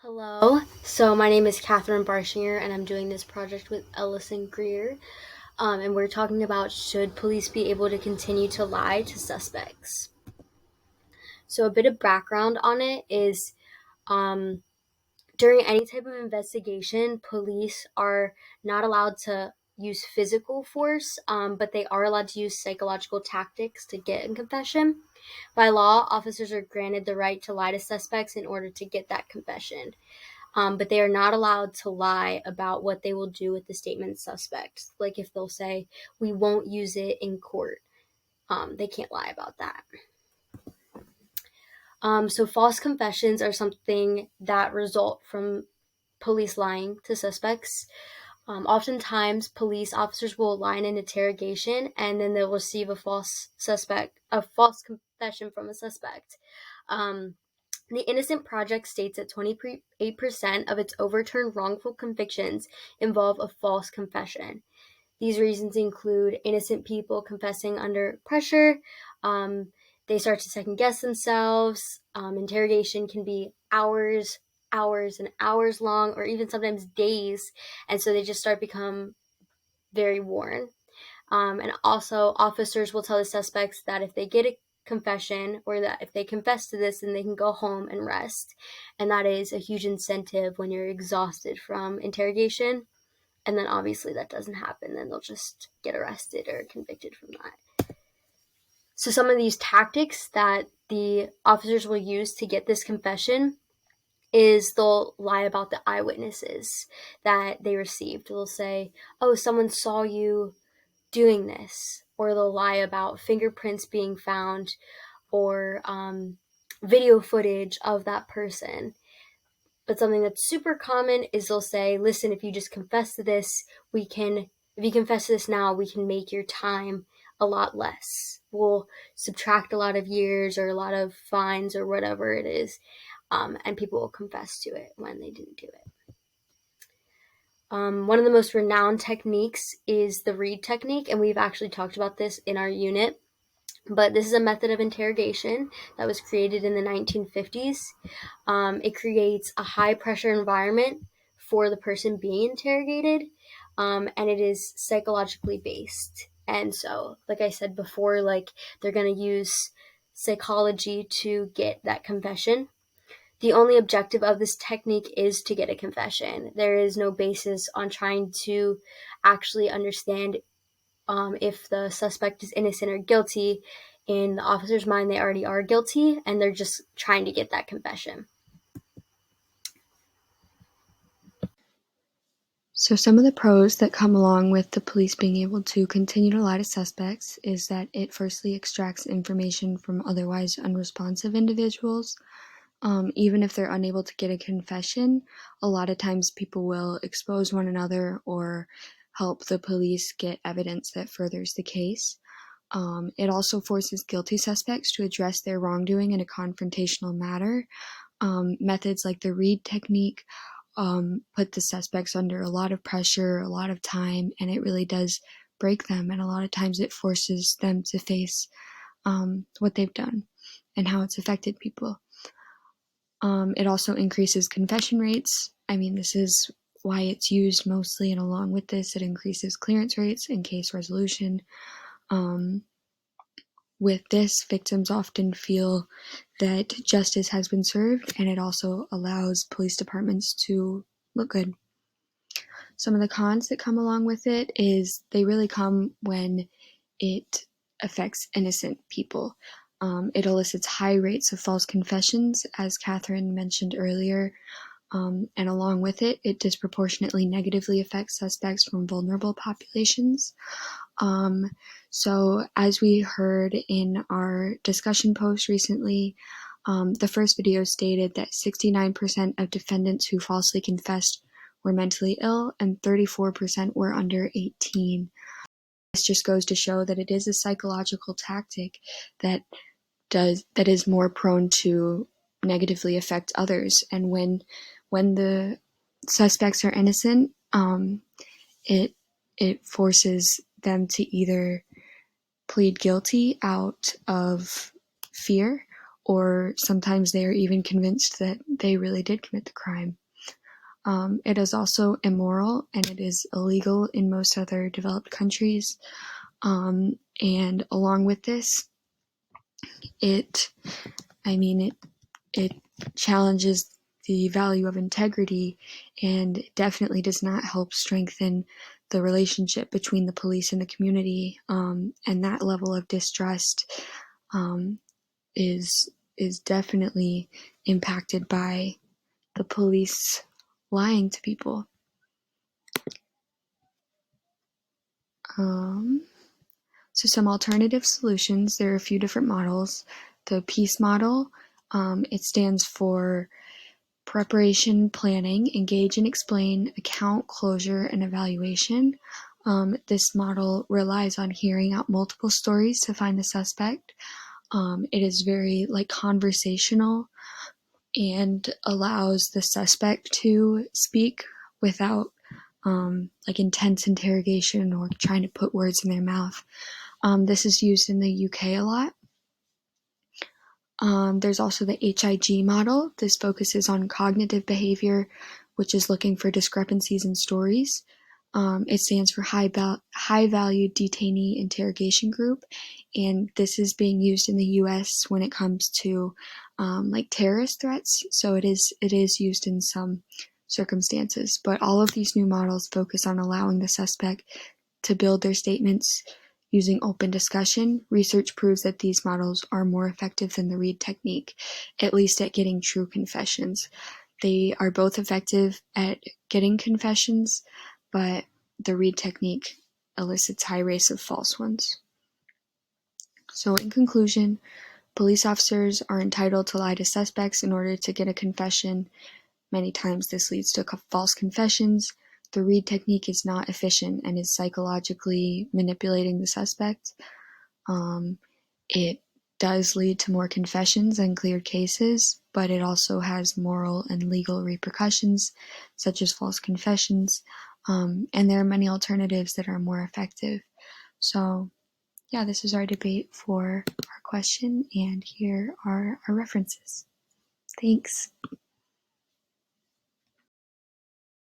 Hello, so my name is Catherine Barshinger and I'm doing this project with Ellison Greer. And we're talking about should police be able to continue to lie to suspects. So a bit of background on it is um, during any type of investigation, police are not allowed to use physical force, but they are allowed to use psychological tactics to get a confession. By law, officers are granted the right to lie to suspects in order to get that confession. But they are not allowed to lie about what they will do with the statement suspect. Like if they'll say, we won't use it in court, they can't lie about that. So false confessions are something that result from police lying to suspects. Oftentimes, police officers will lie in an interrogation, and then they'll receive a false confession from a suspect. Um, the Innocent Project states that 28% of its overturned wrongful convictions involve a false confession. These reasons include innocent people confessing under pressure. They start to second guess themselves. Interrogation can be hours and hours long, or even sometimes days. And so they just start to become very worn. And also, officers will tell the suspects that if they get a confession or that if they confess to this, then they can go home and rest. And that is a huge incentive when you're exhausted from interrogation. And then obviously that doesn't happen. Then they'll just get arrested or convicted from that. So some of these tactics that the officers will use to get this confession is they'll lie about the eyewitnesses that they received. They'll say, oh, someone saw you doing this, or they'll lie about fingerprints being found or video footage of that person. But something that's super common is they'll say, listen, if you just confess to this, if you confess to this now, we can make your time a lot less. We'll subtract a lot of years or a lot of fines or whatever it is, and people will confess to it when they didn't do it. One of the most renowned techniques is the reed technique, and we've actually talked about this in our unit. But this is a method of interrogation that was created in the 1950s. It creates a high-pressure environment for the person being interrogated, and it is psychologically based. And so, like I said before, they're going to use psychology to get that confession. The only objective of this technique is to get a confession. There is no basis on trying to actually understand if the suspect is innocent or guilty. In the officer's mind, they already are guilty, and they're just trying to get that confession. So some of the pros that come along with the police being able to continue to lie to suspects is that it firstly extracts information from otherwise unresponsive individuals. Even if they're unable to get a confession, a lot of times people will expose one another or help the police get evidence that furthers the case. It also forces guilty suspects to address their wrongdoing in a confrontational manner. Methods like the reed technique put the suspects under a lot of pressure, a lot of time, and it really does break them. And a lot of times it forces them to face what they've done and how it's affected people. It also increases confession rates. I mean, this is why it's used mostly, and along with this, it increases clearance rates and case resolution. With this, victims often feel that justice has been served, and it also allows police departments to look good. Some of the cons that come along with it is they really come when it affects innocent people. It elicits high rates of false confessions, as Catherine mentioned earlier, and along with it, it disproportionately negatively affects suspects from vulnerable populations. So as we heard in our discussion post recently, the first video stated that 69% of defendants who falsely confessed were mentally ill and 34% were under 18. This just goes to show that it is a psychological tactic that is more prone to negatively affect others. And when the suspects are innocent, it forces them to either plead guilty out of fear or sometimes they are even convinced that they really did commit the crime. It is also immoral and it is illegal in most other developed countries. And along with this, it, I mean, it challenges the value of integrity and definitely does not help strengthen the relationship between the police and the community. And that level of distrust um, is is definitely impacted by the police lying to people. Um, so some alternative solutions. There are a few different models. The PEACE model, it stands for preparation, planning, engage and explain, account, closure, and evaluation. This model relies on hearing out multiple stories to find the suspect. It is very conversational and allows the suspect to speak without intense interrogation or trying to put words in their mouth. This is used in the UK a lot. There's also the HIG model. This focuses on cognitive behavior, which is looking for discrepancies in stories. It stands for high value detainee interrogation group, and this is being used in the U.S. when it comes to terrorist threats. So it is used in some circumstances, but all of these new models focus on allowing the suspect to build their statements using open discussion. Research proves that these models are more effective than the Reid technique, at least at getting true confessions. They are both effective at getting confessions, but the Reid technique elicits high rates of false ones. So in conclusion, police officers are entitled to lie to suspects in order to get a confession. Many times this leads to false confessions. The Reid technique is not efficient and is psychologically manipulating the suspect. It does lead to more confessions and cleared cases, but it also has moral and legal repercussions, such as false confessions. And there are many alternatives that are more effective. So, yeah, this is our debate for our question, and here are our references. Thanks.